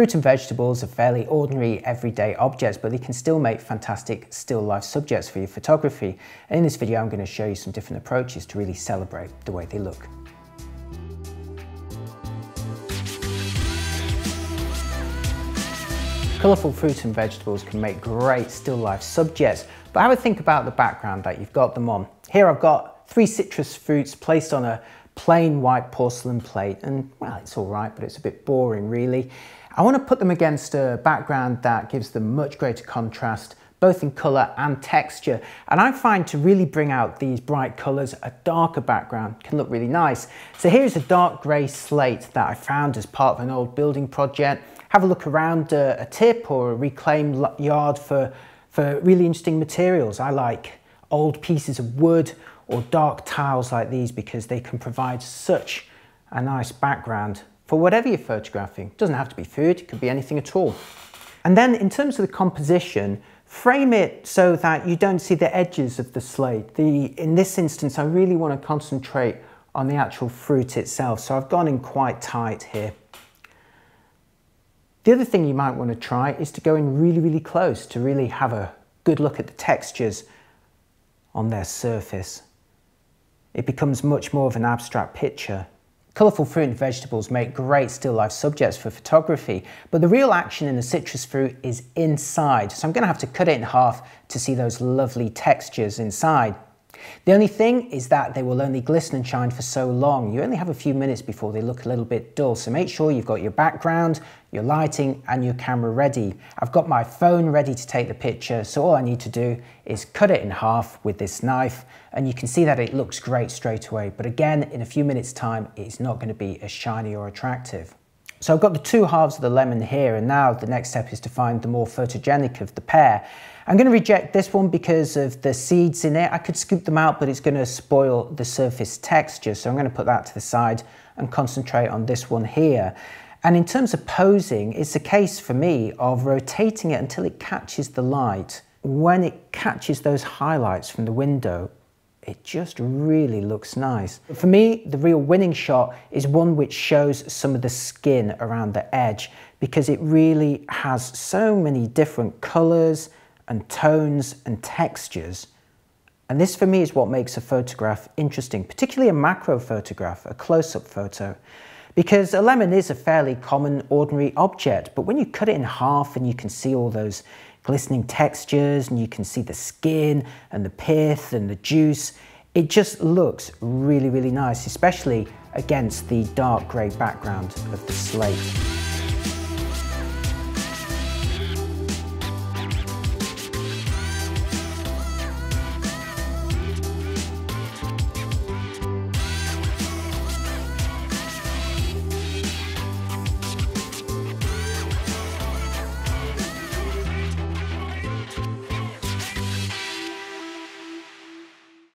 Fruit and vegetables are fairly ordinary everyday objects, but they can still make fantastic still life subjects for your photography. And in this video, I'm going to show you some different approaches to really celebrate the way they look. Colourful fruit and vegetables can make great still life subjects, but have a think about the background that you've got them on. Here I've got 3 citrus fruits placed on a plain white porcelain plate, and well, it's all right, but it's a bit boring really. I want to put them against a background that gives them much greater contrast, both in colour and texture. And I find to really bring out these bright colours, a darker background can look really nice. So here's a dark grey slate that I found as part of an old building project. Have a look around a tip or a reclaimed yard for really interesting materials. I like old pieces of wood or dark tiles like these because they can provide such a nice background for whatever you're photographing. It doesn't have to be food, it could be anything at all. And then in terms of the composition, frame it so that you don't see the edges of the slate. In this instance, I really want to concentrate on the actual fruit itself, so I've gone in quite tight here. The other thing you might want to try is to go in really, really close to really have a good look at the textures on their surface. It becomes much more of an abstract picture. Colourful fruit and vegetables make great still life subjects for photography, but the real action in the citrus fruit is inside, so I'm going to have to cut it in half to see those lovely textures inside. The only thing is that they will only glisten and shine for so long. You only have a few minutes before they look a little bit dull, so make sure you've got your background, your lighting and your camera ready. I've got my phone ready to take the picture, so all I need to do is cut it in half with this knife, and you can see that it looks great straight away, but again, in a few minutes time, it's not going to be as shiny or attractive. So I've got the 2 halves of the lemon here, and now the next step is to find the more photogenic of the pair. I'm going to reject this one because of the seeds in it. I could scoop them out, but it's going to spoil the surface texture, so I'm going to put that to the side and concentrate on this one here. And in terms of posing, it's a case for me of rotating it until it catches the light. When it catches those highlights from the window, it just really looks nice. For me, the real winning shot is one which shows some of the skin around the edge, because it really has so many different colours and tones and textures. And this for me is what makes a photograph interesting, particularly a macro photograph, a close-up photo. Because a lemon is a fairly common, ordinary object, but when you cut it in half and you can see all those glistening textures and you can see the skin and the pith and the juice, it just looks really, really nice, especially against the dark grey background of the slate.